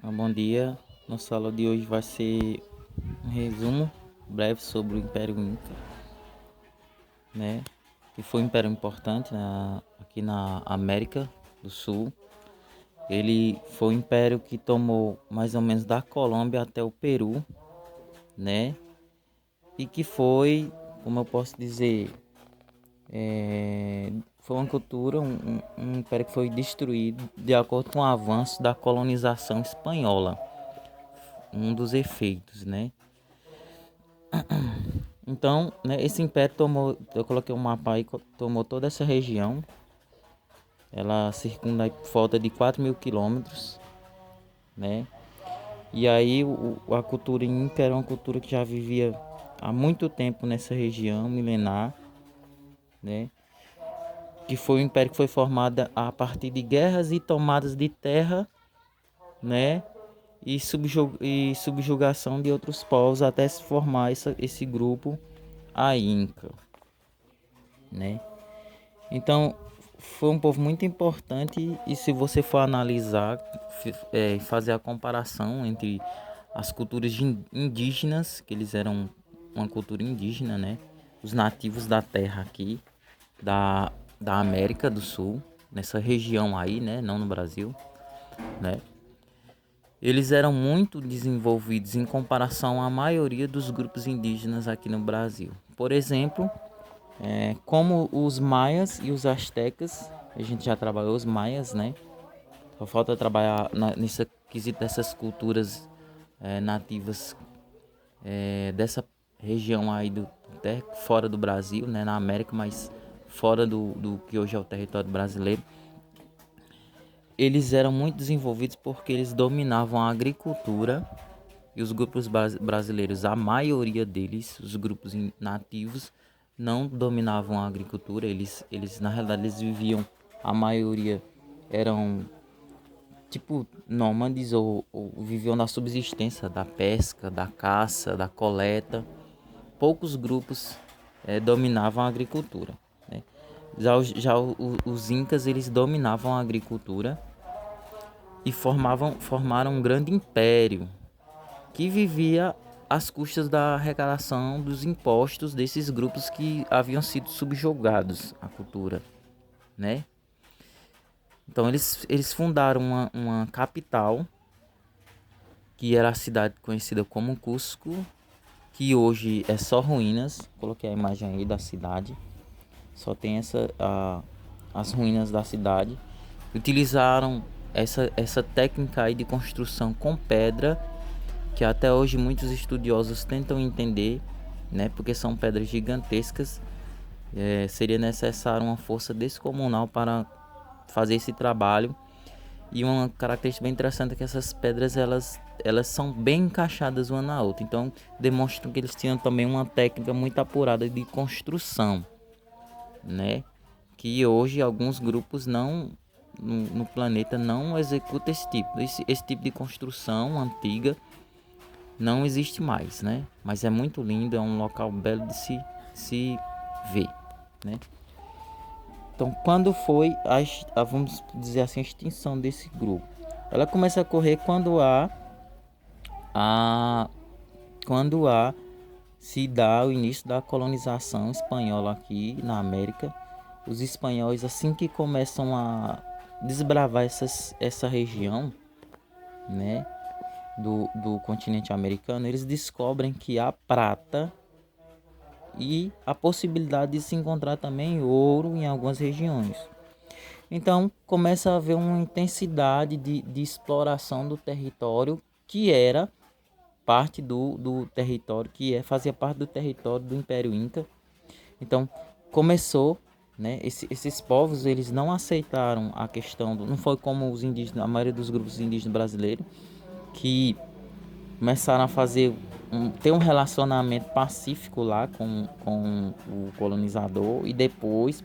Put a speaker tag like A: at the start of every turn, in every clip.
A: Bom dia. Nossa aula de hoje vai ser um resumo breve sobre o Império Inca, né? Que foi um império importante aqui na América do Sul. Ele foi um império que tomou mais ou menos da Colômbia até o Peru, né? E que foi, como eu posso dizer, foi uma cultura, um império que foi destruído de acordo com o avanço da colonização espanhola. Um dos efeitos, né? Então, né, esse império tomou, eu coloquei um mapa aí, tomou toda essa região. Ela circunda aí por volta de 4.000 quilômetros, né? E aí a cultura inca era uma cultura que já vivia há muito tempo nessa região milenar, né? Que foi um império que foi formado a partir de guerras e tomadas de terra, né? E subjugação de outros povos até se formar esse grupo, a Inca, né? Então, foi um povo muito importante e se você for analisar, fazer a comparação entre as culturas indígenas, que eles eram uma cultura indígena, né? Os nativos da terra aqui, da América do Sul, nessa região aí, né? Não no Brasil, né? Eles eram muito desenvolvidos em comparação à maioria dos grupos indígenas aqui no Brasil. Por exemplo, como os maias e os astecas, a gente já trabalhou os maias, né? Só falta trabalhar nesse quesito dessas culturas nativas dessa região aí até fora do Brasil, né? Na América, mas fora do que hoje é o território brasileiro. Eles eram muito desenvolvidos porque eles dominavam a agricultura e os grupos brasileiros, a maioria deles, os grupos nativos, não dominavam a agricultura, eles na realidade eles viviam, a maioria eram tipo nômades ou viviam na subsistência da pesca, da caça, da coleta. Poucos grupos dominavam a agricultura, né? Os incas eles dominavam a agricultura e formaram um grande império que vivia às custas da arrecadação dos impostos desses grupos que haviam sido subjugados à cultura, né? Então eles fundaram uma capital, que era a cidade conhecida como Cusco, que hoje é só ruínas. Coloquei a imagem aí da cidade, só tem as ruínas da cidade. Utilizaram essa técnica aí de construção com pedra, que até hoje muitos estudiosos tentam entender, né? Porque são pedras gigantescas. Seria necessário uma força descomunal para fazer esse trabalho. E uma característica bem interessante é que essas pedras elas são bem encaixadas uma na outra. Então demonstram que eles tinham também uma técnica muito apurada de construção, né? Que hoje alguns grupos não no planeta não executam esse tipo de construção antiga. Não existe mais, né? Mas é muito lindo, é um local belo de se ver, né? Então, quando foi vamos dizer assim, a extinção desse grupo? Ela começa a ocorrer a quando há se dá o início da colonização espanhola aqui na América. Os espanhóis, assim que começam a desbravar essa região, né, do continente americano, eles descobrem que há prata e a possibilidade de se encontrar também ouro em algumas regiões. Então começa a haver uma intensidade de exploração do território que era parte do território, fazia parte do território do Império Inca. Então começou, né, esses povos eles não aceitaram a questão não foi como os indígenas, a maioria dos grupos indígenas brasileiros, que começaram a ter um relacionamento pacífico lá com o colonizador e depois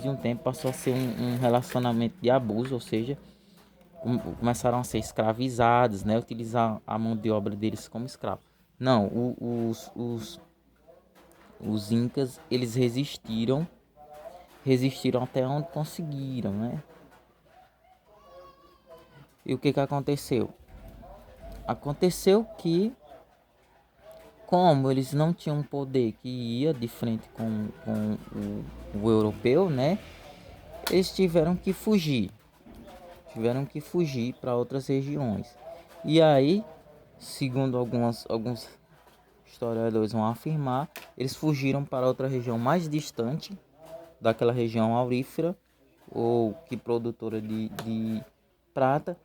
A: de um tempo passou a ser um relacionamento de abuso, ou seja, começaram a ser escravizados, né, utilizar a mão de obra deles como escravo. Não, os incas eles resistiram até onde conseguiram, né? E o que que aconteceu? Aconteceu que, como eles não tinham um poder que ia de frente com o europeu, né? Eles tiveram que fugir para outras regiões. E aí, segundo alguns historiadores vão afirmar, eles fugiram para outra região mais distante daquela região aurífera ou que produtora de prata,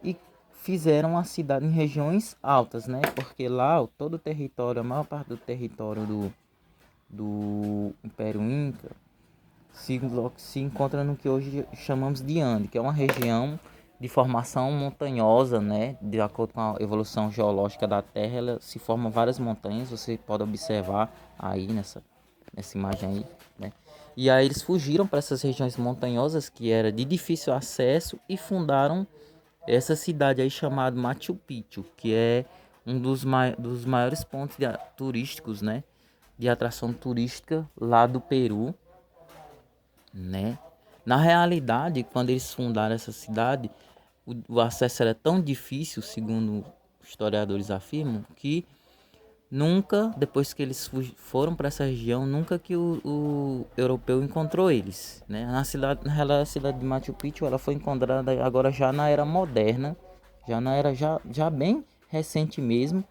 A: e fizeram a cidade em regiões altas, né? Porque lá todo o território, a maior parte do território do Império Inca se encontra no que hoje chamamos de Ande, que é uma região de formação montanhosa, né? De acordo com a evolução geológica da Terra, ela se formam várias montanhas, você pode observar aí nessa imagem aí, né? E aí eles fugiram para essas regiões montanhosas que era de difícil acesso e fundaram essa cidade aí chamada Machu Picchu, que é um dos maiores pontos turísticos, né? De atração turística lá do Peru, né? Na realidade, quando eles fundaram essa cidade, o acesso era tão difícil, segundo historiadores afirmam, que nunca, depois que eles foram para essa região, nunca que o europeu encontrou eles, né? Na realidade, a cidade de Machu Picchu, ela foi encontrada agora já na era moderna, já na era já bem recente mesmo.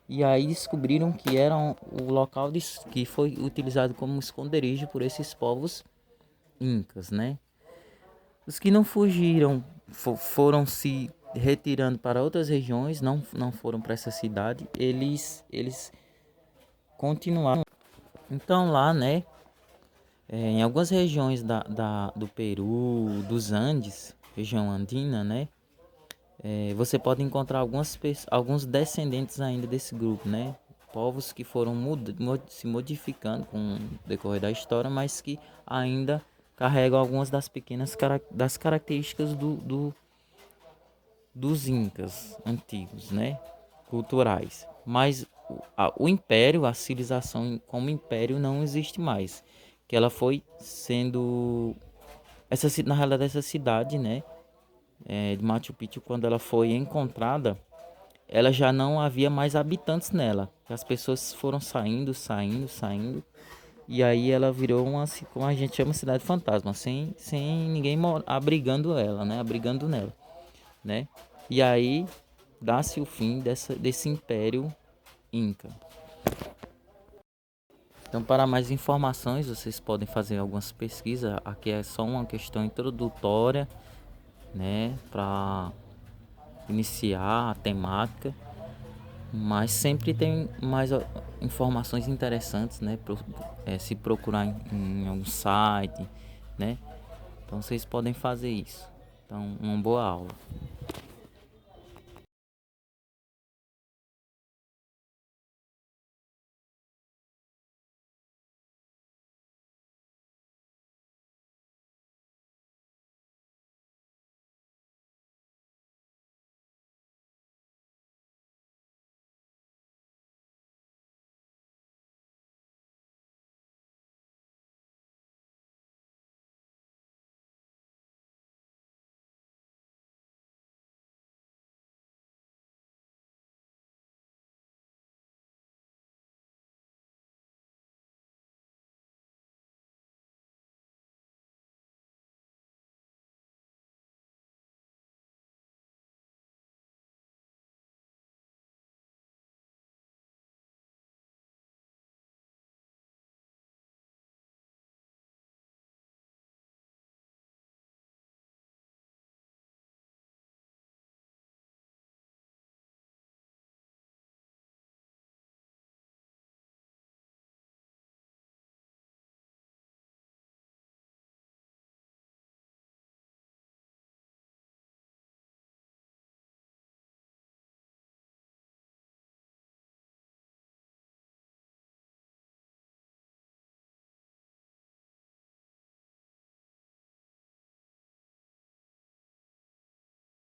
A: E aí descobriram que era o local que foi utilizado como esconderijo por esses povos incas, né? Os que não fugiram foram se retirando para outras regiões, não foram para essa cidade, eles continuaram. Então lá, né, em algumas regiões do Peru, dos Andes, região andina, né, você pode encontrar alguns descendentes ainda desse grupo, né, povos que foram se modificando com o decorrer da história, mas que ainda carregam algumas das pequenas das características dos incas antigos, né, culturais. Mas o império, a civilização como império não existe mais, que ela foi sendo na realidade essa cidade, né, de Machu Picchu, quando ela foi encontrada, ela já não havia mais habitantes nela. As pessoas foram saindo, e aí ela virou como a gente chama, cidade fantasma, sem ninguém abrigando ela, né, abrigando nela, né? E aí dá-se o fim desse império Inca. Então, para mais informações, vocês podem fazer algumas pesquisas. Aqui é só uma questão introdutória, né, para iniciar a temática, mas sempre tem mais informações interessantes, né, se procurar em algum site, né. Então, vocês podem fazer isso. Então, uma boa aula.